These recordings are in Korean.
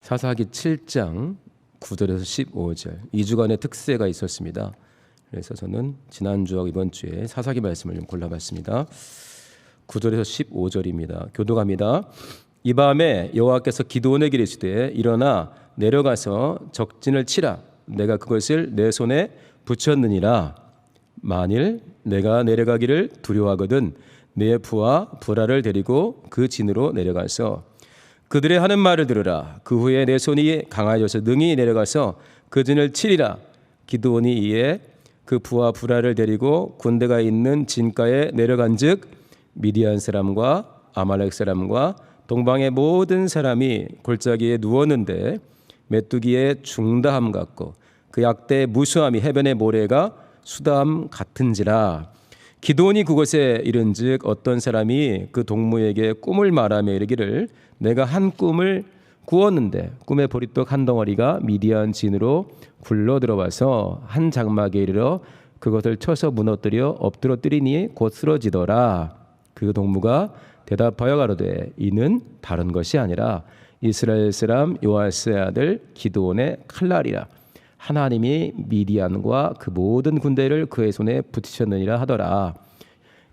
사사기 7장 9절에서 15절 2주간의 특세가 있었습니다. 그래서 저는 지난주하고 이번 주에 사사기 말씀을 좀 골라봤습니다. 9절에서 15절입니다. 교독합니다. 이 밤에 여호와께서 기드온에게 이르시되 일어나 내려가서 적진을 치라. 내가 그것을 내 손에 붙였느니라. 만일 내가 내려가기를 두려워하거든 내 부하 부라를 데리고 그 진으로 내려가서 그들의 하는 말을 들으라. 그 후에 내 손이 강하여져서 능히 내려가서 그 진을 치리라. 기드온이 이에 그 부하 부라를 데리고 군대가 있는 진가에 내려간즉 미디안 사람과 아말렉 사람과 동방의 모든 사람이 골짜기에 누웠는데 메뚜기의 중다함 같고 그 약대의 무수함이 해변의 모래가 수다함 같은지라. 기드온이 그곳에 이른즉 어떤 사람이 그 동무에게 꿈을 말하며 이르기를 내가 한 꿈을 꾸었는데 꿈의 보리떡 한 덩어리가 미디안 진으로 굴러 들어와서 한 장막에 이르러 그것을 쳐서 무너뜨려 엎드러뜨리니 곧 쓰러지더라. 그 동무가 대답하여 가로되 이는 다른 것이 아니라 이스라엘 사람 요아스의 아들 기드온의 칼날이라. 하나님이 미디안과 그 모든 군대를 그의 손에 붙이셨느니라 하더라.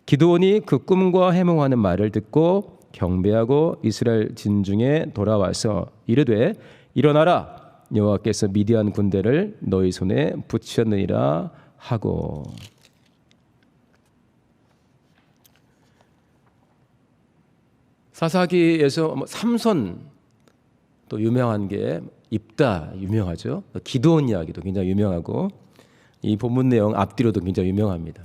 기드온이 그 꿈과 해몽하는 말을 듣고 경배하고 이스라엘 진중에 돌아와서 이르되 일어나라. 여호와께서 미디안 군대를 너희 손에 붙이셨느니라 하고. 사사기에서 삼손 또 유명한 게 입다 유명하죠. 기드온 이야기도 굉장히 유명하고 이 본문 내용 앞뒤로도 굉장히 유명합니다.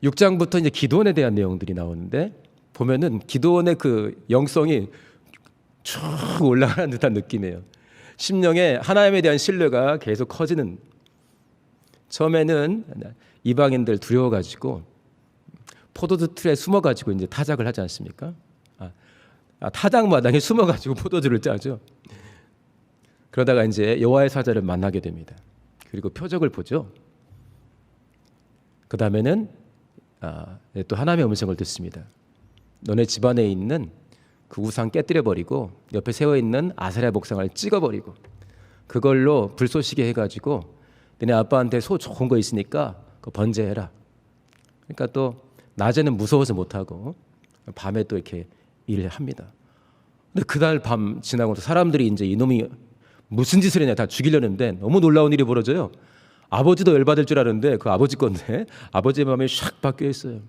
6장부터 이제 기드온에 대한 내용들이 나오는데 보면은 기드온의 그 영성이 쭉 올라가는 듯한 느낌이에요. 심령에 하나님에 대한 신뢰가 계속 커지는. 처음에는 이방인들 두려워가지고 포도주 틀에 숨어가지고 이제 타작을 하지 않습니까? 타작마당에 숨어가지고 포도주를 짜죠. 그러다가 이제 여호와의 사자를 만나게 됩니다. 그리고 표적을 보죠. 그 다음에는 또 하나님의 음성을 듣습니다. 너네 집안에 있는 그 우상 깨뜨려 버리고 옆에 세워 있는 아세라 목상을 찍어버리고 그걸로 불쏘시개 해가지고 너네 아빠한테 소 좋은 거 있으니까 그거 번제해라. 그러니까 또 낮에는 무서워서 못하고 밤에 또 이렇게 일을 합니다. 근데 그날 밤 지나고 사람들이 이제 이놈이 무슨 짓을 했냐 다 죽이려는데 너무 놀라운 일이 벌어져요. 아버지도 열받을 줄 알았는데 그 아버지 건데 아버지의 마음이 샥 바뀌어 있어요.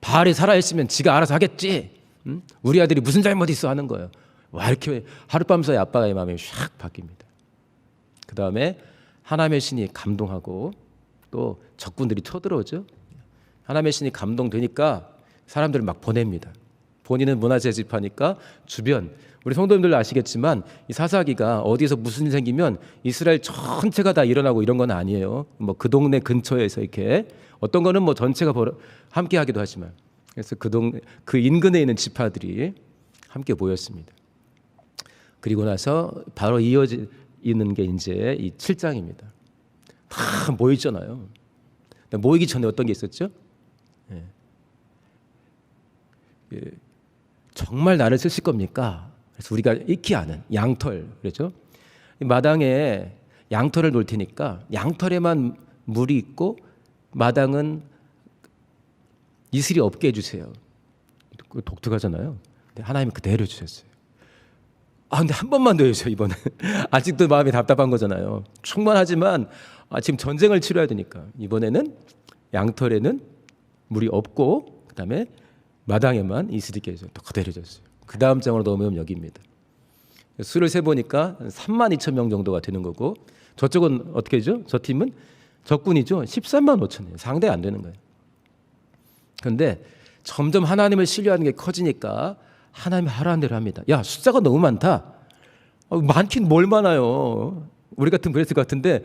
바알이 살아있으면 지가 알아서 하겠지. 우리 아들이 무슨 잘못 있어 하는 거예요. 와 이렇게 하룻밤 사이 아빠의 마음이 샥 바뀝니다. 그 다음에 하나님의 신이 감동하고 또 적군들이 쳐들어오죠. 하나님의 신이 감동되니까 사람들을 막 보냅니다. 본인은 문화재 집하니까 주변 우리 성도님들 아시겠지만 이 사사기가 어디서 무슨 일 생기면 이스라엘 전체가 다 일어나고 이런 건 아니에요. 뭐 그 동네 근처에서 이렇게 어떤 거는 뭐 전체가 함께 하기도 하지만 그래서 그 인근에 있는 지파들이 함께 모였습니다. 그리고 나서 바로 이어지는 게 이제 이 7장입니다. 다 모였잖아요. 모이기 전에 어떤 게 있었죠? 정말 나를 쓰실 겁니까? 그래서 우리가 익히 아는 양털 그렇죠? 마당에 양털을 놓을 테니까 양털에만 물이 있고 마당은 이슬이 없게 해주세요. 독특하잖아요. 근데 하나님은 그대로 주셨어요. 근데 한 번만 더 해주세요. 이번에 아직도 마음이 답답한 거잖아요. 충만하지만 지금 전쟁을 치러야 되니까 이번에는 양털에는 물이 없고 그 다음에 마당에만 이슬이 있게 해서 또 그대로 줬어요. 그 다음 장으로 넘으면 여기입니다. 수를 세보니까 32,000명 정도가 되는 거고 저쪽은 어떻게 되죠? 저 팀은 적군이죠. 13만 5천이에요. 상대 안 되는 거예요. 그런데 점점 하나님을 신뢰하는 게 커지니까 하나님이 하라는 대로 합니다. 야 숫자가 너무 많다. 많긴 뭘 많아요. 우리 같은 그랬을 것 같은데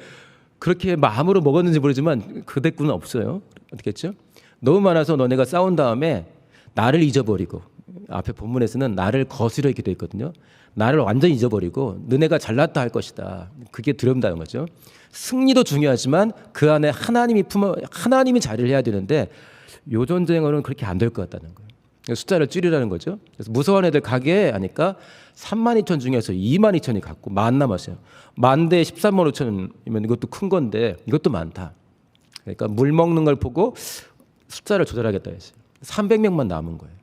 그렇게 마음으로 먹었는지 모르지만 그 대꾸는 없어요. 어떻게 했죠? 너무 많아서 너네가 싸운 다음에 나를 잊어버리고 앞에 본문에서는 나를 거스려 있게 돼 있거든요. 나를 완전히 잊어버리고 너네가 잘났다 할 것이다. 그게 두렵다는 거죠. 승리도 중요하지만 그 안에 하나님이 자리를 해야 되는데 요 전쟁으로는 그렇게 안 될 것 같다는 거예요. 숫자를 줄이라는 거죠. 그래서 무서운 애들 가게 하니까 32,000 중에서 22,000이 갔고 10,000 남았어요. 10,000대 135,000이면 이것도 큰 건데 이것도 많다. 그러니까 물 먹는 걸 보고 숫자를 조절하겠다 했어요. 300명만 남은 거예요.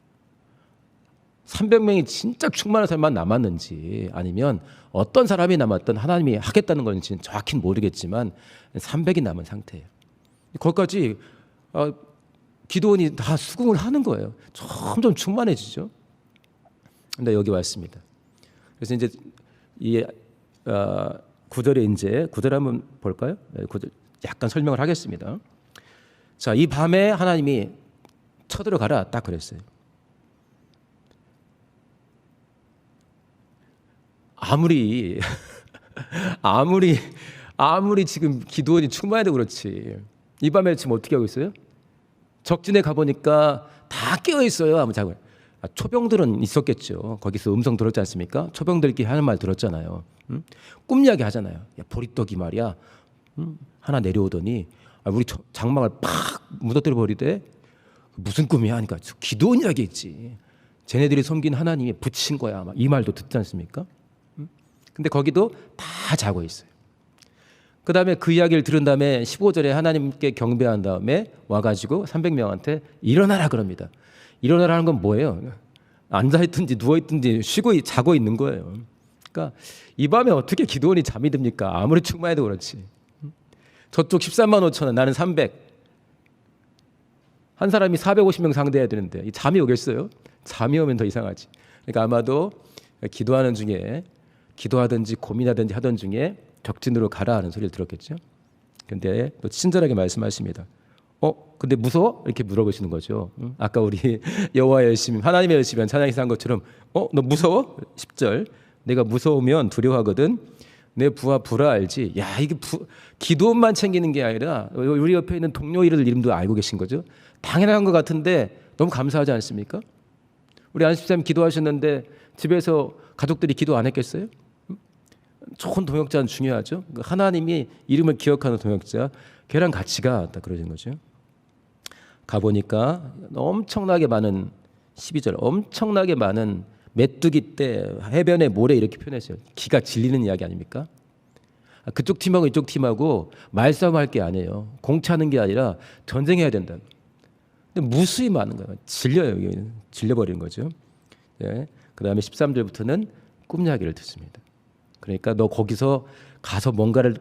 300명이 진짜 충만한 사람만 남았는지 아니면 어떤 사람이 남았든 하나님이 하겠다는 건지는 정확히는 모르겠지만 300이 남은 상태예요. 거기까지 기도원이 다 수긍을 하는 거예요. 점점 충만해지죠. 근데 여기 왔습니다. 그래서 이제 이 구절에 이제 구절 한번 볼까요? 네, 구절 약간 설명을 하겠습니다. 자, 이 밤에 하나님이 쳐들어가라 딱 그랬어요. 아무리 지금 기도원이 충만해도 그렇지. 이 밤에 지금 어떻게 하고 있어요? 적진에 가보니까 다 깨어 있어요. 아무 자고. 초병들은 있었겠죠. 거기서 음성 들었지 않습니까? 초병들끼리 하는 말 들었잖아요. 꿈 이야기 하잖아요. 야, 보리떡이 말이야. 하나 내려오더니 우리 장막을 팍 무너뜨려 버리대. 무슨 꿈이야? 하니까 기도원 이야기 있지. 쟤네들이 섬긴 하나님이 붙인 거야. 이 말도 듣지 않습니까? 근데 거기도 다 자고 있어요. 그 다음에 그 이야기를 들은 다음에 15절에 하나님께 경배한 다음에 와가지고 300명한테 일어나라 그럽니다. 일어나라는 건 뭐예요? 앉아있든지 누워있든지 쉬고 자고 있는 거예요. 그러니까 이 밤에 어떻게 기도원이 잠이 듭니까? 아무리 충만해도 그렇지. 저쪽 135,000원 나는 300. 한 사람이 450명 상대해야 되는데 잠이 오겠어요? 잠이 오면 더 이상하지. 그러니까 아마도 기도하는 중에 기도하든지 고민하든지 하던 중에 적진으로 가라 하는 소리를 들었겠죠. 근데 또 친절하게 말씀하십니다. 근데 무서워? 이렇게 물어보시는 거죠. 아까 우리 여호와의 열심, 하나님의 열심이란 찬양에서 한 것처럼 너 무서워? 10절 내가 무서우면 두려워하거든. 내 부하 불화 알지? 야, 이게 기도원만 챙기는 게 아니라 우리 옆에 있는 동료들 이름도 알고 계신 거죠. 당연한 것 같은데 너무 감사하지 않습니까? 우리 안식사님 기도하셨는데 집에서 가족들이 기도 안 했겠어요? 좋은 동역자는 중요하죠. 하나님이 이름을 기억하는 동역자, 걔랑 같이 가 그러는 거죠. 가보니까 엄청나게 많은 12절 엄청나게 많은 메뚜기 떼 해변의 모래 이렇게 표현했어요. 기가 질리는 이야기 아닙니까? 그쪽 팀하고 이쪽 팀하고 말싸움할 게 아니에요. 공차는 게 아니라 전쟁해야 된다. 근데 무수히 많은 거예요. 질려버리는 거죠. 네. 그 다음에 13절부터는 꿈 이야기를 듣습니다. 그러니까 너 거기서 가서 뭔가를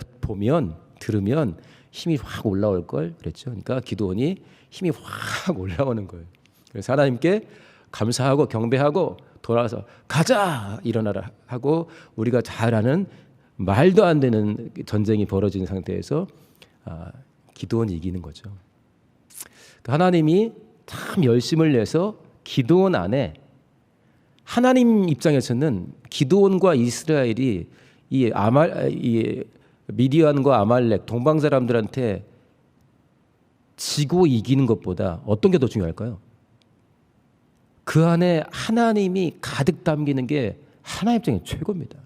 들으면 힘이 확 올라올 걸 그랬죠. 그러니까 기도원이 힘이 확 올라오는 거예요. 그래서 하나님께 감사하고 경배하고 돌아와서 가자 일어나라 하고 우리가 잘 아는 말도 안 되는 전쟁이 벌어진 상태에서 기도원이 이기는 거죠. 하나님이 참 열심을 내서 기도원 안에 하나님 입장에서는 기드온과 이스라엘이 이 미디안과 아말렉 동방 사람들한테 지고 이기는 것보다 어떤 게 더 중요할까요? 그 안에 하나님이 가득 담기는 게 하나님 입장에 최고입니다.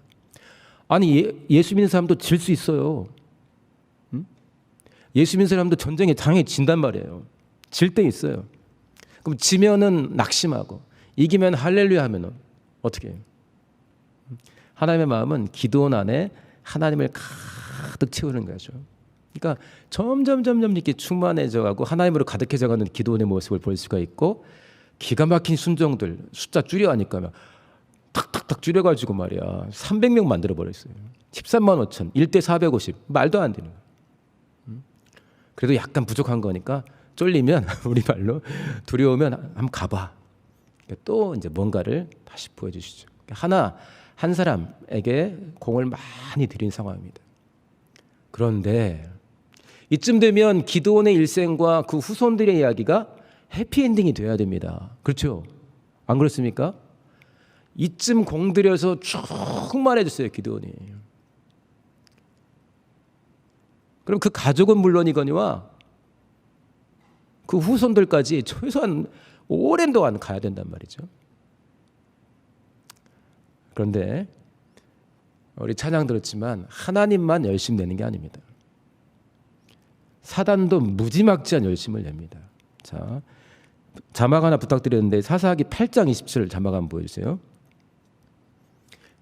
아니 예수 믿는 사람도 질 수 있어요. 예수 믿는 사람도 전쟁에 장에 진단 말이에요. 질 때 있어요. 그럼 지면은 낙심하고 이기면 할렐루야 하면 어떻게 해요? 하나님의 마음은 기도원 안에 하나님을 가득 채우는 거죠. 그러니까 점점 이렇게 충만해져가고 하나님으로 가득해져가는 기도원의 모습을 볼 수가 있고 기가 막힌 순종들 숫자 줄여 하니까 탁탁탁 줄여가지고 말이야 300명 만들어버렸어요. 135,000 1대 450 말도 안 되는 거예요. 그래도 약간 부족한 거니까 쫄리면 우리 말로 두려우면 한번 가봐. 또 이제 뭔가를 다시 보여주시죠. 한 사람에게 공을 많이 들인 상황입니다. 그런데 이쯤 되면 기드온의 일생과 그 후손들의 이야기가 해피엔딩이 돼야 됩니다. 그렇죠? 안 그렇습니까? 이쯤 공들여서 충만해졌어요, 기드온이. 그럼 그 가족은 물론이거니와 그 후손들까지 최소한 오랜 동안 가야 된단 말이죠. 그런데 우리 찬양 들었지만 하나님만 열심 내는 게 아닙니다. 사단도 무지막지한 열심을 냅니다. 자, 자막 하나 부탁드렸는데 사사기 8장 27절 자막 한번 보여주세요.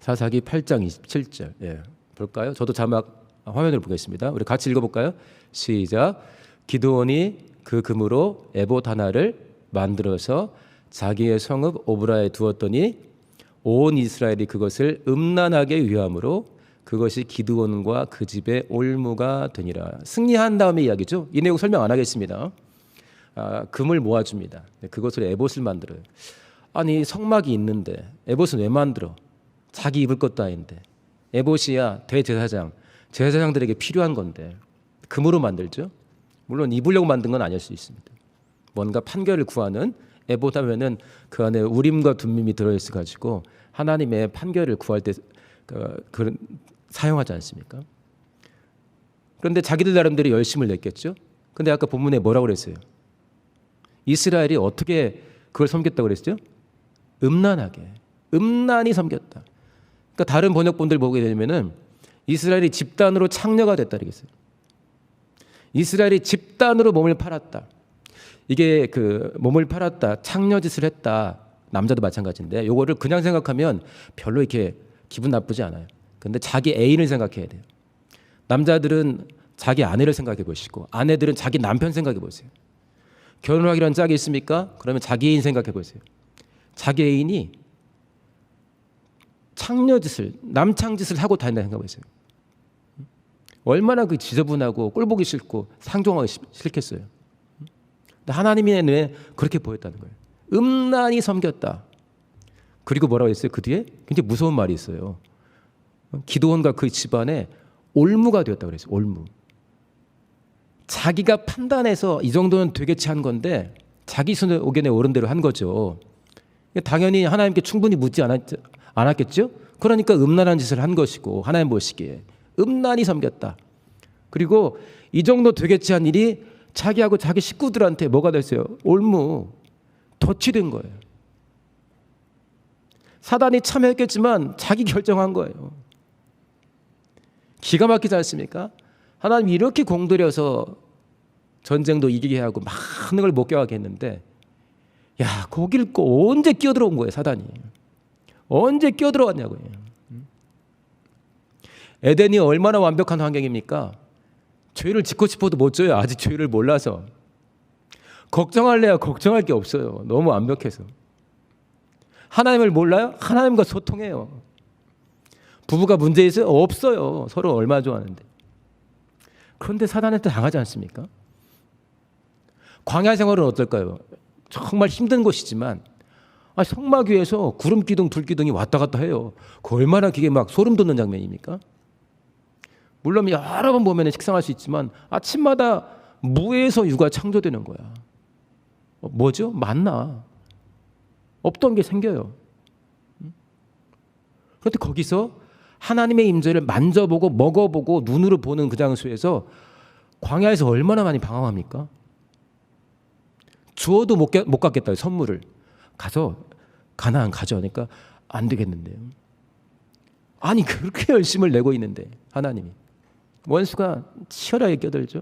사사기 8장 27절. 예, 볼까요? 저도 자막 화면으로 보겠습니다. 우리 같이 읽어볼까요? 시작. 기드온이 그 금으로 에봇 하나를 만들어서 자기의 성읍 오브라에 두었더니 온 이스라엘이 그것을 음란하게 위함으로 그것이 기드온과 그 집의 올무가 되니라. 승리한 다음의 이야기죠. 이 내용 설명 안 하겠습니다. 금을 모아줍니다. 그것으로 에봇을 만들어요. 아니 성막이 있는데 에봇은 왜 만들어? 자기 입을 것도 아닌데. 에봇이야 대제사장, 제사장들에게 필요한 건데 금으로 만들죠. 물론 입으려고 만든 건 아닐 수 있습니다. 뭔가 판결을 구하는, 에봇 하면은 그 안에 우림과 둠밈이 들어있어 가지고 하나님의 판결을 구할 때 그런 사용하지 않습니까? 그런데 자기들 나름대로 열심을 냈겠죠. 근데 아까 본문에 뭐라고 그랬어요? 이스라엘이 어떻게 그걸 섬겼다고 그랬죠? 음란히 섬겼다. 그러니까 다른 번역본들 보게 되면은 이스라엘이 집단으로 창녀가 됐다 그러겠어요. 이스라엘이 집단으로 몸을 팔았다. 이게 그 몸을 팔았다, 창녀짓을 했다. 남자도 마찬가지인데 요거를 그냥 생각하면 별로 이렇게 기분 나쁘지 않아요. 근데 자기 애인을 생각해야 돼요. 남자들은 자기 아내를 생각해 보시고 아내들은 자기 남편 생각해 보세요. 결혼하기란 짝이 있습니까? 그러면 자기 애인 생각해 보세요. 자기 애인이 창녀짓을, 남창짓을 하고 다닌다 생각해 보세요. 얼마나 그 지저분하고 꼴보기 싫고 상종하기 싫겠어요. 근데 하나님의 눈에 그렇게 보였다는 거예요. 음란히 섬겼다. 그리고 뭐라고 했어요? 그 뒤에 굉장히 무서운 말이 있어요. 기드온과 그 집안에 올무가 되었다고 그랬어요. 올무. 자기가 판단해서 이 정도는 되겠지 한 건데 자기 손에 의견에 오른 대로 한 거죠. 당연히 하나님께 충분히 묻지 않았겠죠? 그러니까 음란한 짓을 한 것이고 하나님 보시기에 음란히 섬겼다. 그리고 이 정도 되겠지 한 일이 자기하고 자기 식구들한테 뭐가 됐어요? 올무, 덫이 된 거예요. 사단이 참여했겠지만 자기 결정한 거예요. 기가 막히지 않습니까? 하나님이 이렇게 공들여서 전쟁도 이기게 하고 많은 걸 목격하게 했는데 야, 거길 언제 끼어들어온 거예요, 사단이. 언제 끼어들어왔냐고요. 에덴이 얼마나 완벽한 환경입니까? 죄를 짓고 싶어도 못 져요. 아직 죄를 몰라서. 걱정할래야 걱정할 게 없어요. 너무 완벽해서. 하나님을 몰라요? 하나님과 소통해요. 부부가 문제 있어요? 없어요. 서로 얼마나 좋아하는데. 그런데 사단한테 당하지 않습니까? 광야 생활은 어떨까요? 정말 힘든 곳이지만 성막 위에서 구름 기둥, 불 기둥이 왔다 갔다 해요. 그 얼마나 그게 막 소름 돋는 장면입니까? 물론 여러 번 보면 식상할 수 있지만 아침마다 무에서 유가 창조되는 거야. 뭐죠? 만나. 없던 게 생겨요. 그런데 거기서 하나님의 임재를 만져보고 먹어보고 눈으로 보는 그 장소에서 광야에서 얼마나 많이 방황합니까? 주어도 못 갖겠다. 선물을. 가서 가나안 가져오니까 안 되겠는데요. 아니 그렇게 열심을 내고 있는데 하나님이. 원수가 치열하게 껴들죠.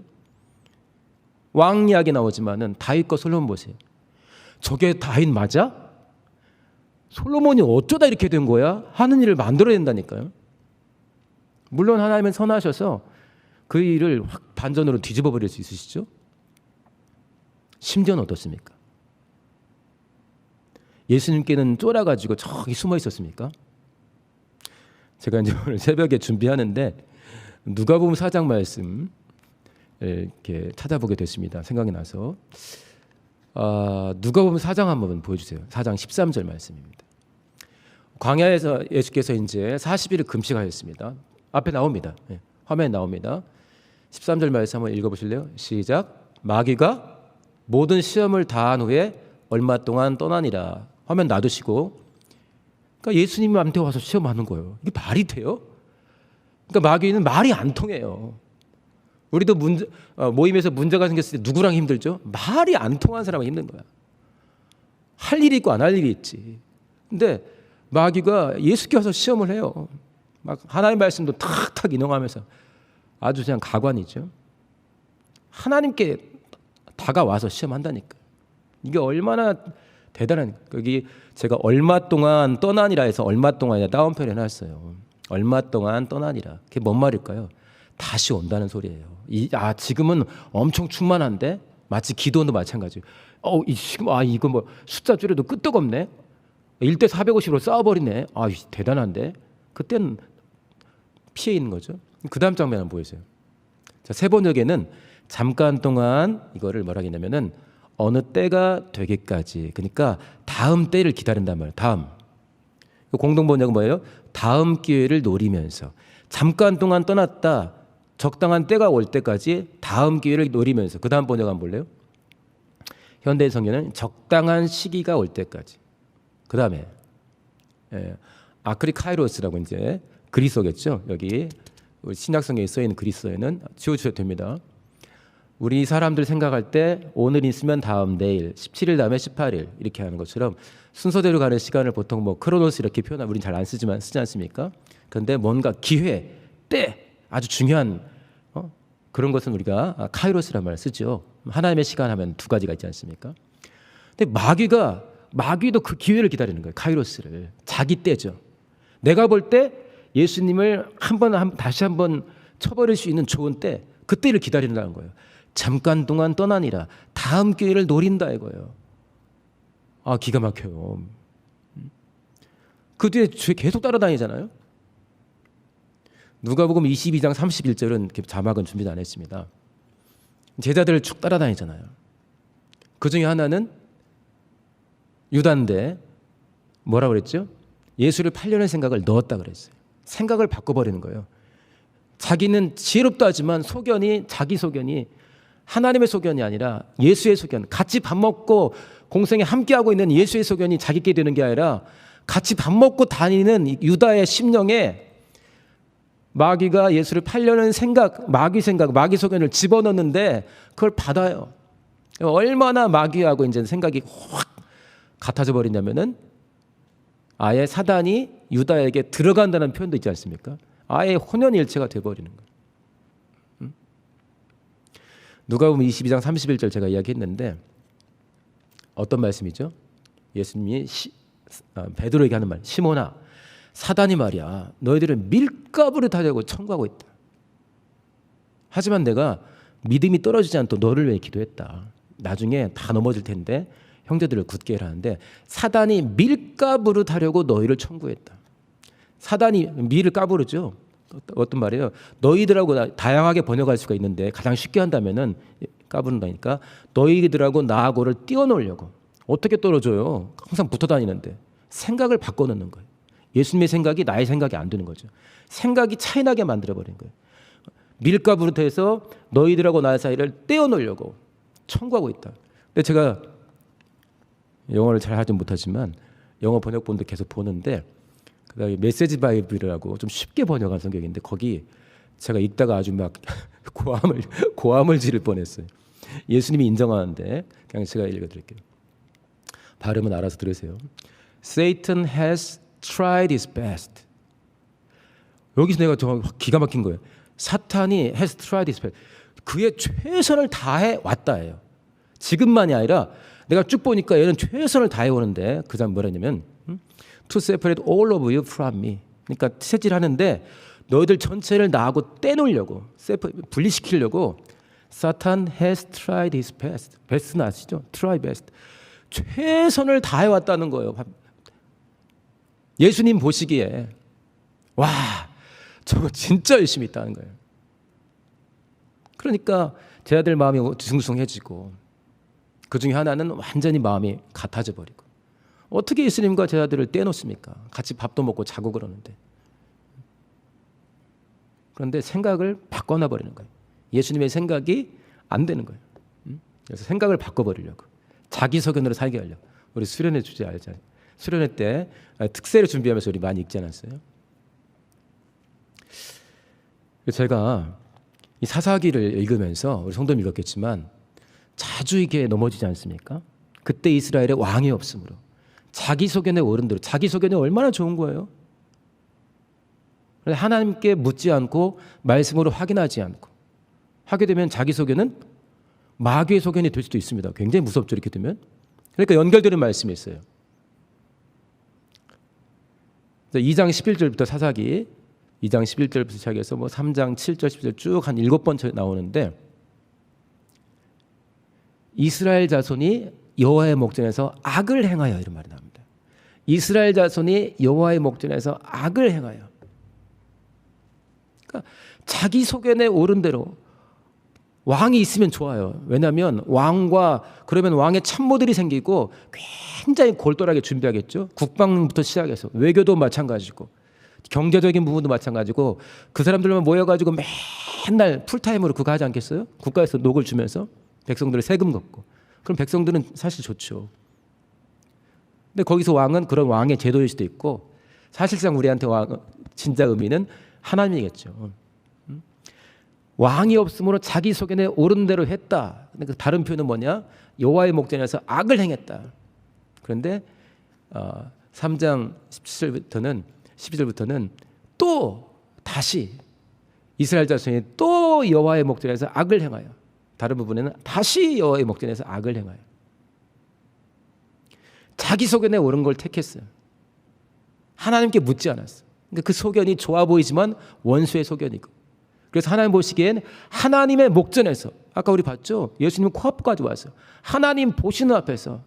왕 이야기 나오지만은 다윗과 솔로몬 보세요. 저게 다윗 맞아? 솔로몬이 어쩌다 이렇게 된 거야? 하는 일을 만들어야 된다니까요. 물론 하나님은 선하셔서 그 일을 확 반전으로 뒤집어 버릴 수 있으시죠. 심지어는 어떻습니까? 예수님께는 쫄아가지고 저기 숨어 있었습니까? 제가 이제 오늘 새벽에 준비하는데 누가복음 4장 말씀 이렇게 찾아보게 됐습니다. 생각이 나서 누가복음 4장 한번 보여주세요. 4장 13절 말씀입니다. 광야에서 예수께서 이제 40일을 금식하셨습니다. 앞에 나옵니다. 화면에 나옵니다. 13절 말씀 한번 읽어보실래요? 시작. 마귀가 모든 시험을 다한 후에 얼마 동안 떠나니라. 화면 놔두시고. 그러니까 예수님한테 와서 시험하는 거예요. 이게 말이 돼요? 그러니까 마귀는 말이 안 통해요. 우리도 모임에서 문제가 생겼을 때 누구랑 힘들죠? 말이 안 통한 사람은 힘든 거야. 할 일이 있고 안 할 일이 있지. 근데 마귀가 예수께 와서 시험을 해요. 막 하나님 말씀도 탁탁 인용하면서 아주 그냥 가관이죠. 하나님께 다가와서 시험한다니까. 이게 얼마나 대단한, 여기 제가 얼마 동안 떠나니라 해서 얼마 동안이나 다운표를 해놨어요. 얼마 동안 떠나니라. 그게 뭔 말일까요? 다시 온다는 소리예요. 지금은 엄청 충만한데, 마치 기도도 마찬가지예요. 지금 이거 뭐 숫자 줄여도 끄떡 없네. 1대 450으로 싸워버리네. 대단한데. 그때는 피해 있는 거죠. 그 다음 장면 한번 보여주세요. 자, 세 번역에는 잠깐 동안 이거를 뭐라 하냐면은 어느 때가 되기까지, 그러니까 다음 때를 기다린단 말이에요. 다음. 공동 번역은 뭐예요? 다음 기회를 노리면서. 잠깐 동안 떠났다. 적당한 때가 올 때까지 다음 기회를 노리면서. 그 다음 번역 한번 볼래요? 현대 성경은 적당한 시기가 올 때까지. 그 다음에 아크리카이로스라고 이제 그리스어겠죠. 여기 신약 성경에 써 있는 그리스어에는 지워주셔도 됩니다. 우리 사람들 생각할 때 오늘 있으면 다음 내일, 17일 다음에 18일 이렇게 하는 것처럼 순서대로 가는 시간을 보통 뭐 크로노스 이렇게 표현하면 우리는 잘 안 쓰지만 쓰지 않습니까? 그런데 뭔가 기회, 때, 아주 중요한 그런 것은 우리가 카이로스라는 말을 쓰죠. 하나님의 시간 하면 두 가지가 있지 않습니까? 근데 마귀도 그 기회를 기다리는 거예요. 카이로스를. 자기 때죠. 내가 볼 때 예수님을 다시 한번 쳐버릴 수 있는 좋은 때, 그때를 기다린다는 거예요. 잠깐 동안 떠나니라. 다음 기회를 노린다 이거예요. 기가 막혀요. 그 뒤에 계속 따라다니잖아요. 누가복음 22장 31절은 자막은 준비 안 했습니다. 제자들을 쭉 따라다니잖아요. 그 중에 하나는 유다인데 뭐라 그랬죠? 예수를 팔려는 생각을 넣었다 그랬어요. 생각을 바꿔버리는 거예요. 자기는 지혜롭다 하지만 자기 소견이 하나님의 소견이 아니라 예수의 소견, 같이 밥 먹고 공생에 함께하고 있는 예수의 소견이 자기께 되는 게 아니라 같이 밥 먹고 다니는 유다의 심령에 마귀가 예수를 팔려는 생각, 마귀 소견을 집어넣는데 그걸 받아요. 얼마나 마귀하고 이제 생각이 확 같아져 버리냐면은 아예 사단이 유다에게 들어간다는 표현도 있지 않습니까? 아예 혼연일체가 돼버리는 거예요. 누가복음 22장 31절 제가 이야기했는데 어떤 말씀이죠? 예수님이 베드로에게 하는 말, 시몬아, 사단이 말이야 너희들은 밀가부를 타려고 청구하고 있다. 하지만 내가 믿음이 떨어지지 않도록 너를 위해 기도했다. 나중에 다 넘어질 텐데 형제들을 굳게 해라는데 사단이 밀가부를 타려고 너희를 청구했다. 사단이 밀을 까부르죠. 어떤 말이에요? 너희들하고 다양하게 번역할 수가 있는데 가장 쉽게 한다면은 까부른다니까 너희들하고 나하고를 띄워놓으려고. 어떻게 떨어져요? 항상 붙어 다니는데 생각을 바꿔놓는 거예요. 예수님의 생각이 나의 생각이 안 되는 거죠. 생각이 차이나게 만들어버린 거예요. 밀가부르트해서 너희들하고 나의 사이를 떼어놓으려고 청구하고 있다. 근데 제가 영어를 잘 하지 못하지만 영어 번역본도 계속 보는데 그다음에 메시지 바이블이라고 좀 쉽게 번역한 성경인데 거기 제가 읽다가 아주 막 고함을 지를 뻔했어요. 예수님이 인정하는데 그냥 제가 읽어드릴게요. 발음은 알아서 들으세요. Satan has tried his best. 여기서 내가 기가 막힌 거예요. 사탄이 has tried his best. 그의 최선을 다해 왔다예요. 지금만이 아니라 내가 쭉 보니까 얘는 최선을 다해 오는데 그 다음 뭐라 했냐면 To separate all of you from me. 그러니까 채질하는데 너희들 전체를 나하고 떼놓으려고 분리시키려고 Satan has tried his best. best는 아시죠? try best. 최선을 다해 왔다는 거예요. 예수님 보시기에 와 저거 진짜 열심히 있다는 거예요. 그러니까 제 아들 마음이 뒤숭숭해지고 그 중에 하나는 완전히 마음이 같아져 버리고 어떻게 예수님과 제 아들을 떼놓습니까? 같이 밥도 먹고 자고 그러는데. 그런데 생각을 바꿔놔 버리는 거예요. 예수님의 생각이 안 되는 거예요. 그래서 생각을 바꿔버리려고 자기 소견으로 살게 하려고. 우리 수련회 주제 알잖아요. 수련회 때 특세를 준비하면서 우리 많이 읽지 않았어요? 제가 이 사사기를 읽으면서 우리 성도님 읽었겠지만 자주 이게 넘어지지 않습니까? 그때 이스라엘에 왕이 없으므로 자기 소견에 오른 대로 자기 소견이 얼마나 좋은 거예요. 하나님께 묻지 않고 말씀으로 확인하지 않고 하게 되면 자기 소견은 마귀의 소견이 될 수도 있습니다. 굉장히 무섭죠. 이렇게 되면 그러니까 연결되는 말씀이 있어요. 2장 11절부터 사사기 2장 11절부터 시작해서 뭐 3장 7절 10절 쭉 한 7번 나오는데 이스라엘 자손이 여호와의 목전에서 악을 행하여 이런 말이 나옵니다. 이스라엘 자손이 여호와의 목전에서 악을 행하여. 그러니까 자기 소견에 오른 대로 왕이 있으면 좋아요. 왜냐하면 그러면 왕의 참모들이 생기고 굉장히 골똘하게 준비하겠죠. 국방부터 시작해서 외교도 마찬가지고 경제적인 부분도 마찬가지고 그 사람들만 모여가지고 맨날 풀타임으로 그거 하지 않겠어요? 국가에서 녹을 주면서 백성들을 세금 걷고. 그럼 백성들은 사실 좋죠. 근데 거기서 왕은 그런 왕의 제도일 수도 있고 사실상 우리한테 진짜 의미는 하나님이겠죠. 왕이 없으므로 자기 소견에 옳은 대로 했다. 그러니까 다른 표현은 뭐냐? 여호와의 목전에서 악을 행했다. 그런데 3장 12절부터는 또 다시 이스라엘 자손이 또 여호와의 목전에서 악을 행하여. 다른 부분에는 다시 여호와의 목전에서 악을 행하여. 자기 소견에 옳은 걸 택했어요. 하나님께 묻지 않았어. 그러니까 그 소견이 좋아 보이지만 원수의 소견이고. 그래서 하나님 보시기엔 하나님의 목전에서 아까 우리 봤죠? 예수님은 코앞까지 와서 하나님 보시는 앞에서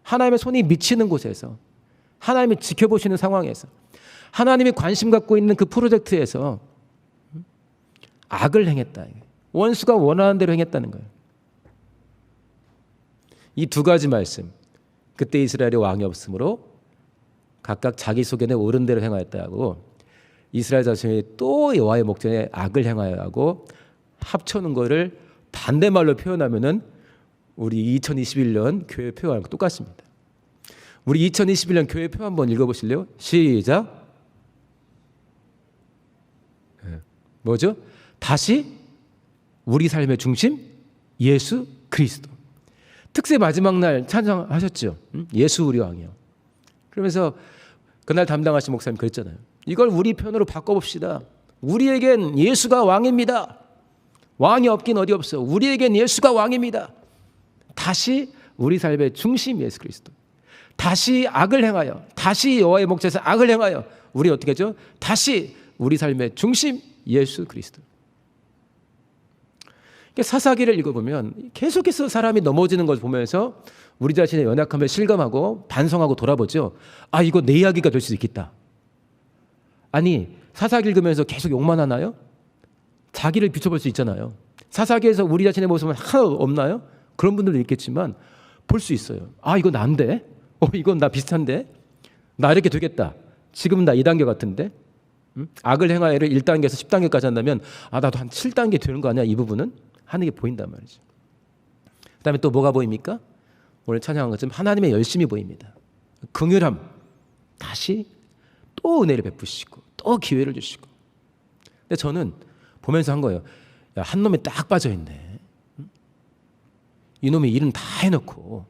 하나님의 손이 미치는 곳에서 하나님이 지켜보시는 상황에서 하나님이 관심 갖고 있는 그 프로젝트에서 악을 행했다. 원수가 원하는 대로 행했다는 거예요. 이 두 가지 말씀. 그때 이스라엘이 왕이 없으므로 각각 자기 소견에 옳은 대로 행하였다고 이스라엘 자손이 또 여호와의 목전에 악을 행하여 하고 합쳐놓은 거를 반대말로 표현하면은 우리 2021년 교회 표현과 똑같습니다. 우리 2021년 교회 표 한번 읽어보실래요? 시작. 뭐죠? 다시 우리 삶의 중심 예수 그리스도. 특세 마지막 날 찬양하셨죠? 예수 우리 왕이요. 그러면서 그날 담당하신 목사님 그랬잖아요. 이걸 우리 편으로 바꿔봅시다. 우리에겐 예수가 왕입니다. 왕이 없긴 어디 없어. 우리에겐 예수가 왕입니다. 다시 우리 삶의 중심 예수 그리스도. 다시 악을 행하여 다시 여호와의 목전에서 악을 행하여 우리 어떻게 하죠? 다시 우리 삶의 중심 예수 그리스도. 사사기를 읽어보면 계속해서 사람이 넘어지는 걸 보면서 우리 자신의 연약함을 실감하고 반성하고 돌아보죠. 아, 이거 내 이야기가 될 수도 있겠다. 아니, 사사기 읽으면서 계속 욕만 하나요? 자기를 비춰볼 수 있잖아요. 사사기에서 우리 자신의 모습은 하나도 없나요? 그런 분들도 있겠지만 볼 수 있어요. 아, 이거 난데? 이건 나 비슷한데? 나 이렇게 되겠다. 지금은 나 2단계 같은데? 악을 행하여를 1단계에서 10단계까지 한다면 나도 한 7단계 되는 거 아니야? 이 부분은? 하는 게 보인단 말이죠. 그 다음에 또 뭐가 보입니까? 오늘 찬양한 것처럼 하나님의 열심이 보입니다. 긍휼함, 다시 또 은혜를 베푸시고 또 기회를 주시고. 근데 저는 보면서 한 거예요. 야, 한 놈이 딱 빠져있네. 이놈이 일은 다 해놓고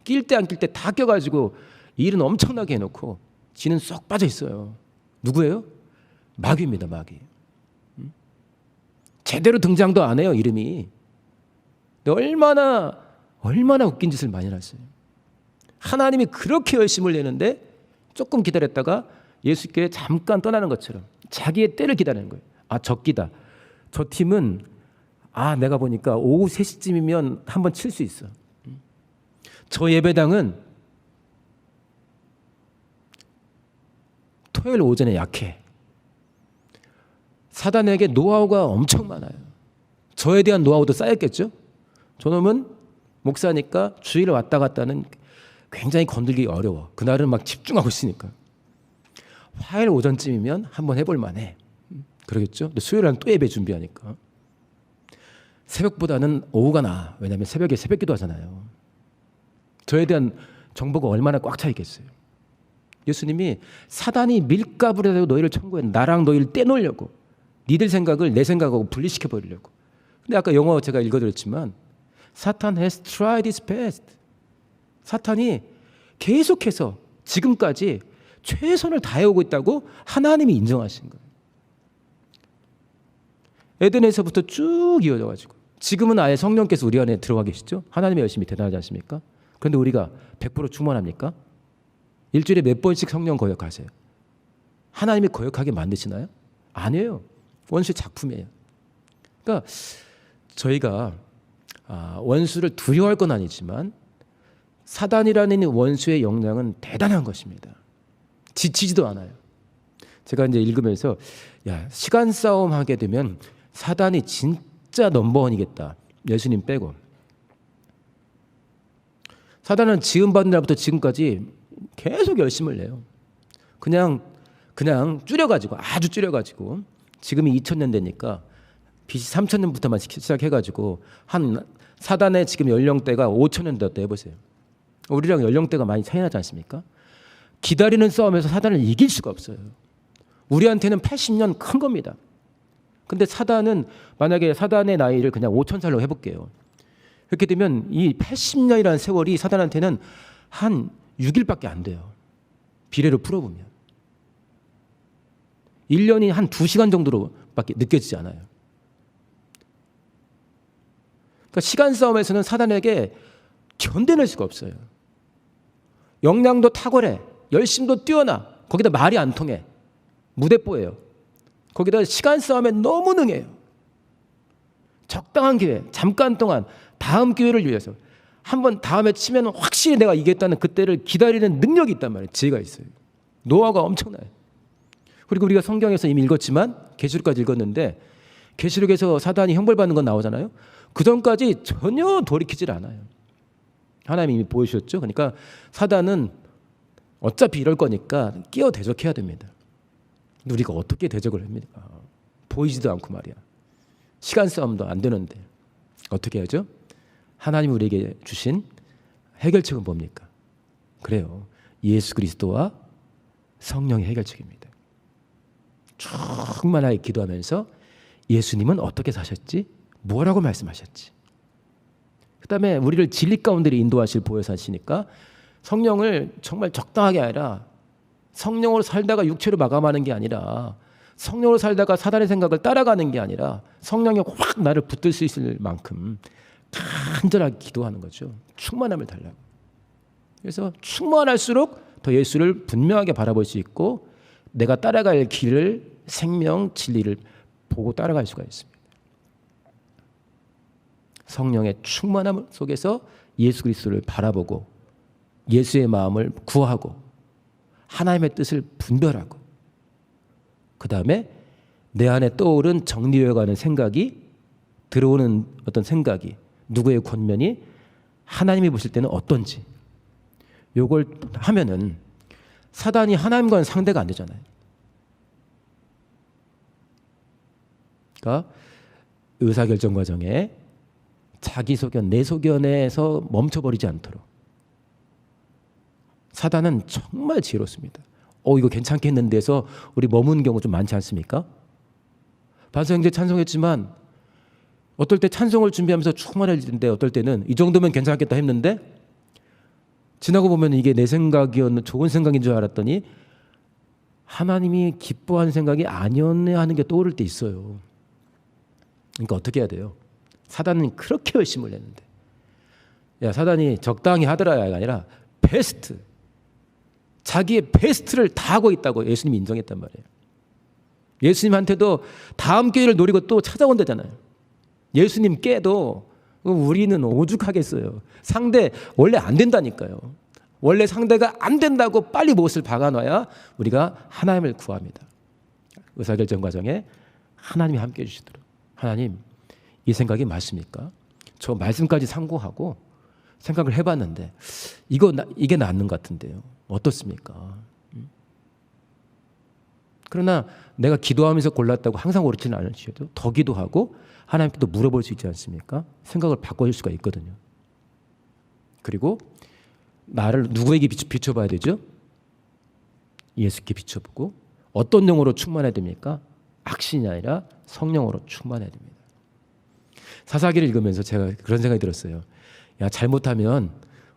낄 때 안 낄 때 다 껴가지고 일은 엄청나게 해놓고 지는 쏙 빠져있어요. 누구예요? 마귀입니다. 마귀. 제대로 등장도 안 해요. 이름이. 얼마나 웃긴 짓을 많이 했어요. 하나님이 그렇게 열심을 내는데 조금 기다렸다가 예수께 잠깐 떠나는 것처럼 자기의 때를 기다리는 거예요. 적기다. 저 팀은 내가 보니까 오후 3시쯤이면 한번 칠 수 있어. 저 예배당은 토요일 오전에 약해. 사단에게 노하우가 엄청 많아요. 저에 대한 노하우도 쌓였겠죠. 저놈은 목사니까 주일에 왔다 갔다는 굉장히 건들기 어려워. 그날은 막 집중하고 있으니까. 화요일 오전쯤이면 한번 해볼 만해. 그러겠죠. 근데 수요일은 또 예배 준비하니까. 새벽보다는 오후가 나아. 왜냐하면 새벽에 새벽기도 하잖아요. 저에 대한 정보가 얼마나 꽉 차 있겠어요. 예수님이 사단이 밀가부를 해서 너희를 천국에 나랑 너희를 떼놓으려고 니들 생각을 내 생각하고 분리시켜 버리려고. 근데 아까 영어 제가 읽어드렸지만 사탄 has tried his best. 사탄이 계속해서 지금까지 최선을 다해오고 있다고 하나님이 인정하신 거예요. 에덴에서부터 쭉 이어져가지고 지금은 아예 성령께서 우리 안에 들어가 계시죠. 하나님의 열심이 대단하지 않습니까? 그런데 우리가 100% 충만합니까? 일주일에 몇 번씩 성령 거역하세요? 하나님이 거역하게 만드시나요? 아니에요. 원수의 작품이에요. 그러니까 저희가 원수를 두려워할 건 아니지만 사단이라는 원수의 역량은 대단한 것입니다. 지치지도 않아요. 제가 이제 읽으면서 시간 싸움 하게 되면 사단이 진짜 넘버원이겠다. 예수님 빼고. 사단은 지음 받은 날부터 지금까지 계속 열심을 내요. 그냥 줄여가지고, 아주 줄여가지고, 지금이 2000년대니까 BC 3000년부터만 시작해가지고 한 사단의 지금 연령대가 5000년대 해보세요. 우리랑 연령대가 많이 차이 나지 않습니까? 기다리는 싸움에서 사단을 이길 수가 없어요. 우리한테는 80년 큰 겁니다. 근데 사단은, 만약에 사단의 나이를 그냥 5000살로 해볼게요. 그렇게 되면 이 80년이라는 세월이 사단한테는 한 6일밖에 안 돼요. 비례로 풀어보면 1년이 한 2시간 정도로밖에 느껴지지 않아요. 그러니까 시간 싸움에서는 사단에게 견뎌낼 수가 없어요. 역량도 탁월해, 열심도 뛰어나, 거기다 말이 안 통해, 무대뽀예요. 거기다 시간 싸움에 너무 능해요. 적당한 기회, 잠깐 동안 다음 기회를 위해서 한번 다음에 치면 확실히 내가 이겼다는 그때를 기다리는 능력이 있단 말이에요. 지혜가 있어요. 노하우가 엄청나요. 그리고 우리가 성경에서 이미 읽었지만, 계시록까지 읽었는데, 계시록에서 사단이 형벌받는 건 나오잖아요. 그 전까지 전혀 돌이키질 않아요. 하나님이 이미 보여주셨죠. 그러니까 사단은 어차피 이럴 거니까 끼어 대적해야 됩니다. 근데 우리가 어떻게 대적을 합니까? 보이지도 않고 말이야. 시간 싸움도 안 되는데 어떻게 하죠? 하나님이 우리에게 주신 해결책은 뭡니까? 그래요. 예수 그리스도와 성령의 해결책입니다. 충만하게 기도하면서 예수님은 어떻게 사셨지? 뭐라고 말씀하셨지? 그 다음에 우리를 진리 가운데 인도하실 보혜사시니까 성령을 정말 적당하게 아니라 성령으로 살다가 육체로 마감하는 게 아니라, 성령으로 살다가 사단의 생각을 따라가는 게 아니라 성령이 확 나를 붙들 수 있을 만큼 간절하게 기도하는 거죠. 충만함을 달라고. 그래서 충만할수록 더 예수를 분명하게 바라볼 수 있고 내가 따라갈 길을, 생명, 진리를 보고 따라갈 수가 있습니다. 성령의 충만함 속에서 예수 그리스도를 바라보고 예수의 마음을 구하고 하나님의 뜻을 분별하고, 그 다음에 내 안에 떠오른 정리되어가는 생각이, 들어오는 어떤 생각이, 누구의 권면이 하나님이 보실 때는 어떤지, 요걸 하면은 사단이 하나님과는 상대가 안 되잖아요. 그러니까 의사결정 과정에 자기 소견, 내 소견에서 멈춰버리지 않도록 사단은 정말 지혜롭습니다. 이거 괜찮겠는데 해서 우리 머무는 경우 좀 많지 않습니까? 반성형제 찬송했지만 어떨 때 찬송을 준비하면서 충만해지는데, 어떨 때는 이 정도면 괜찮겠다 했는데 지나고 보면 이게 내 생각이었는, 좋은 생각인 줄 알았더니 하나님이 기뻐하는 생각이 아니었네 하는 게 떠오를 때 있어요. 그러니까 어떻게 해야 돼요? 사단은 그렇게 열심을 했는데, 사단이 적당히 하더라가 아니라 베스트, 자기의 베스트를 다 하고 있다고 예수님이 인정했단 말이에요. 예수님한테도 다음 기회를 노리고 또 찾아온다잖아요. 예수님께도 우리는 오죽하겠어요. 상대 원래 안 된다니까요. 원래 상대가 안 된다고 빨리 못을 박아놔야 우리가 하나님을 구합니다. 의사결정 과정에 하나님이 함께 해주시도록. 하나님, 이 생각이 맞습니까? 저 말씀까지 참고하고 생각을 해봤는데 이게 낫는 것 같은데요. 어떻습니까? 그러나 내가 기도하면서 골랐다고 항상 옳지는 않으셔도 더 기도하고 하나님께도 물어볼 수 있지 않습니까? 생각을 바꿔줄 수가 있거든요. 그리고 나를 누구에게 비춰봐야 되죠? 예수께 비춰보고 어떤 영으로 충만해야 됩니까? 악신이 아니라 성령으로 충만해야 됩니다. 사사기를 읽으면서 제가 그런 생각이 들었어요. 잘못하면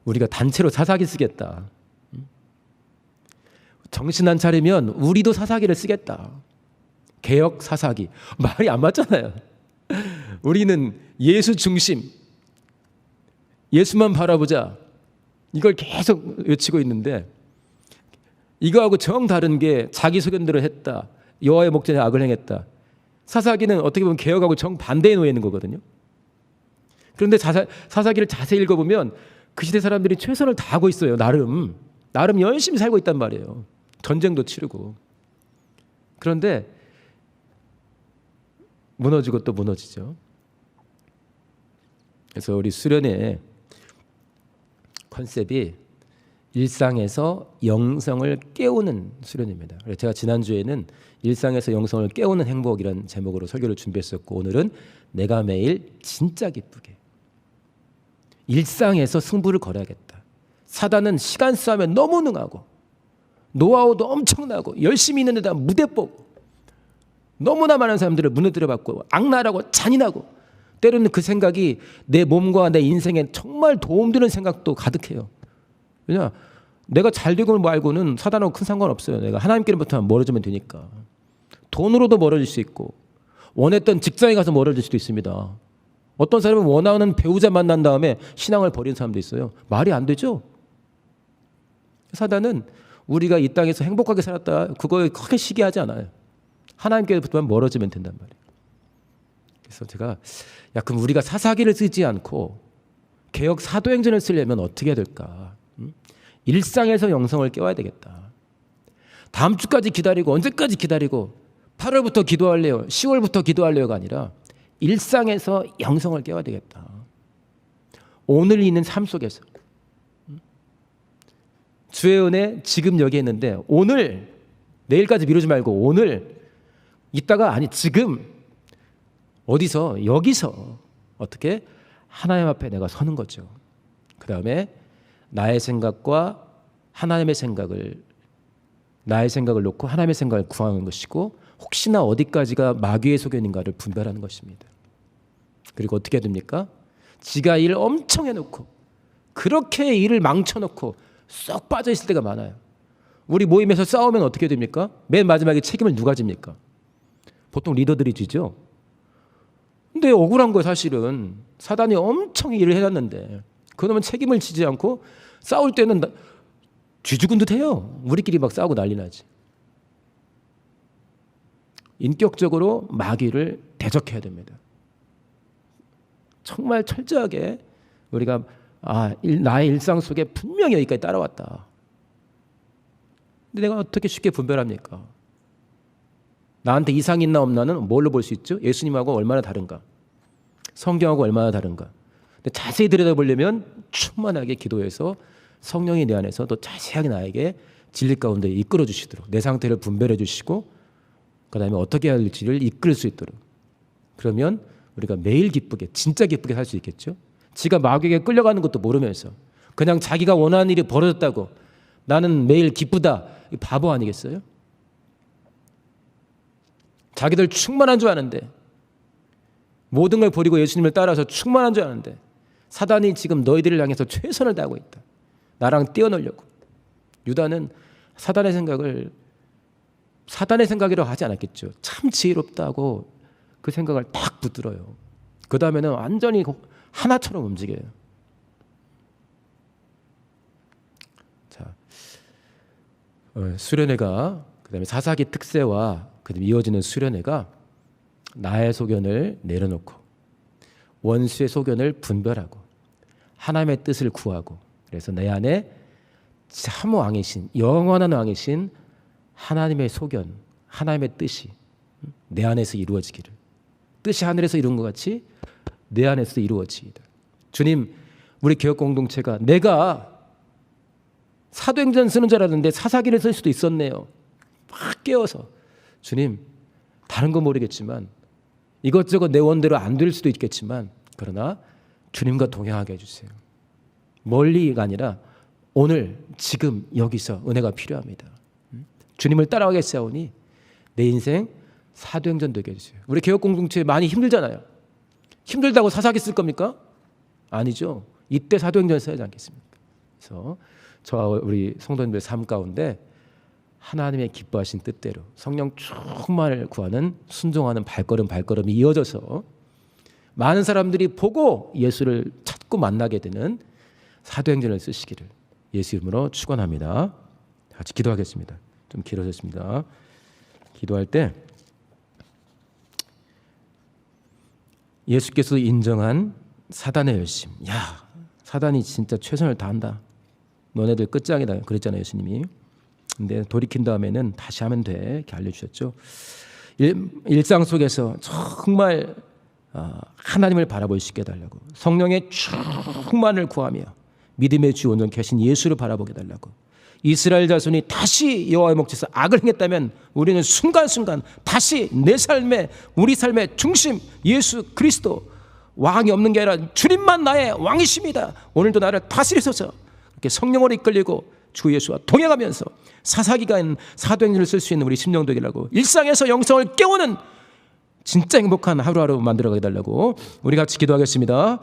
우리가 단체로 사사기 쓰겠다. 정신 안 차리면 우리도 사사기를 쓰겠다. 개혁 사사기. 말이 안 맞잖아요. 우리는 예수 중심, 예수만 바라보자. 이걸 계속 외치고 있는데 이거하고 정 다른 게 자기 소견대로 했다. 여호와의 목전에 악을 행했다. 사사기는 어떻게 보면 개혁하고 정 반대에 놓여 있는 거거든요. 그런데 사사기를 자세히 읽어보면 그 시대 사람들이 최선을 다하고 있어요. 나름 열심히 살고 있단 말이에요. 전쟁도 치르고. 그런데 무너지고 또 무너지죠. 그래서 우리 수련회 컨셉이 일상에서 영성을 깨우는 수련입니다. 그래서 제가 지난주에는 일상에서 영성을 깨우는 행복이라는 제목으로 설교를 준비했었고, 오늘은 내가 매일 진짜 기쁘게. 일상에서 승부를 걸어야겠다. 사단은 시간 싸움에 너무 능하고 노하우도 엄청나고 열심히 있는 데다 무대 뽑고 너무나 많은 사람들을 무너뜨려봤고 악랄하고 잔인하고 때로는 그 생각이 내 몸과 내 인생에 정말 도움되는 생각도 가득해요. 왜냐? 내가 잘 되고 말고는 사단하고 큰 상관없어요. 내가 하나님께로부터 멀어지면 되니까. 돈으로도 멀어질 수 있고 원했던 직장에 가서 멀어질 수도 있습니다. 어떤 사람은 원하는 배우자 만난 다음에 신앙을 버리는 사람도 있어요. 말이 안 되죠? 사단은 우리가 이 땅에서 행복하게 살았다 그거에 크게 시기하지 않아요. 하나님께로부터 멀어지면 된단 말이에요. 그래서 제가 그럼 우리가 사사기를 쓰지 않고 개혁 사도행전을 쓰려면 어떻게 해야 될까? 일상에서 영성을 깨워야 되겠다. 다음 주까지 기다리고 언제까지 기다리고 8월부터 기도할래요 10월부터 기도할래요가 아니라 일상에서 영성을 깨워야 되겠다. 오늘 있는 삶 속에서 주의 은혜 지금 여기 있는데 오늘 내일까지 미루지 말고 오늘 이따가 아니 지금 어디서 여기서 어떻게 하나님 앞에 내가 서는 거죠. 그 다음에 나의 생각과 하나님의 생각을 나의 생각을 놓고 하나님의 생각을 구하는 것이고 혹시나 어디까지가 마귀의 소견인가를 분별하는 것입니다. 그리고 어떻게 해야 됩니까? 지가 일 엄청 해놓고 그렇게 일을 망쳐놓고 쏙 빠져있을 때가 많아요. 우리 모임에서 싸우면 어떻게 됩니까? 맨 마지막에 책임을 누가 집니까? 보통 리더들이 지죠. 근데 억울한 거예요. 사실은 사단이 엄청 일을 해놨는데 그놈은 책임을 지지 않고 싸울 때는 쥐죽은 듯 해요. 우리끼리 막 싸우고 난리 나지. 인격적으로 마귀를 대적해야 됩니다. 정말 철저하게 우리가 나의 일상 속에 분명히 여기까지 따라왔다. 근데 내가 어떻게 쉽게 분별합니까? 나한테 이상 있나 없나는 뭘로 볼 수 있죠? 예수님하고 얼마나 다른가? 성경하고 얼마나 다른가? 근데 자세히 들여다보려면 충만하게 기도해서 성령이 내 안에서 또 자세하게 나에게 진리 가운데 이끌어 주시도록 내 상태를 분별해 주시고 그 다음에 어떻게 할지를 이끌 수 있도록 그러면 우리가 매일 기쁘게 진짜 기쁘게 살 수 있겠죠. 지가 마귀에게 끌려가는 것도 모르면서 그냥 자기가 원하는 일이 벌어졌다고 나는 매일 기쁘다. 바보 아니겠어요? 자기들 충만한 줄 아는데 모든 걸 버리고 예수님을 따라서 충만한 줄 아는데 사단이 지금 너희들을 향해서 최선을 다하고 있다. 나랑 뛰어놀려고. 유다는 사단의 생각이라고 하지 않았겠죠. 참 지혜롭다고 그 생각을 딱 붙들어요. 그 다음에는 완전히 하나처럼 움직여요. 자, 수련회가 그다음에 사사기 특세와 그다음에 이어지는 수련회가 나의 소견을 내려놓고 원수의 소견을 분별하고 하나님의 뜻을 구하고 그래서 내 안에 참 왕이신 영원한 왕이신 하나님의 소견, 하나님의 뜻이 내 안에서 이루어지기를 뜻이 하늘에서 이룬 것 같이 내 안에서 이루어지이다. 주님, 우리 개혁 공동체가 내가 사도행전 쓰는 줄 알았는데 사사기를 쓸 수도 있었네요. 막 깨워서 주님, 다른 건 모르겠지만 이것저것 내 원대로 안 될 수도 있겠지만 그러나 주님과 동행하게 해주세요. 멀리가 아니라 오늘 지금 여기서 은혜가 필요합니다. 주님을 따라가겠사오니 내 인생 사도행전 되게 해주세요. 우리 개혁 공동체 많이 힘들잖아요. 힘들다고 사사기 쓸 겁니까? 아니죠. 이때 사도행전 써야 하지 않겠습니까? 그래서 저와 우리 성도님들 삶 가운데 하나님의 기뻐하신 뜻대로 성령 충만을 구하는 순종하는 발걸음이 이어져서 많은 사람들이 보고 예수를 찾고 만나게 되는 사도행전을 쓰시기를 예수 이름으로 축원합니다. 같이 기도하겠습니다. 좀 길어졌습니다. 기도할 때 예수께서 인정한 사단의 열심. 야, 사단이 진짜 최선을 다한다. 너네들 끝장이다. 그랬잖아요, 예수님이. 근데 돌이킨 다음에는 다시 하면 돼. 이렇게 알려주셨죠. 일상 속에서 정말 하나님을 바라볼 수 있게 해달라고, 성령의 충만을 구하며 믿음의 주 온전케 하신 예수를 바라보게 해달라고. 이스라엘 자손이 다시 여호와의 목전에서 악을 행했다면 우리는 순간순간 다시 내 삶의, 우리 삶의 중심 예수 그리스도, 왕이 없는 게 아니라 주님만 나의 왕이십니다. 오늘도 나를 다스리소서. 이렇게 성령으로 이끌리고 주 예수와 동행하면서 사사기간 사도행전을 쓸 수 있는 우리 심령 되기라고, 일상에서 영성을 깨우는 진짜 행복한 하루하루 만들어가게 달라고 우리 같이 기도하겠습니다.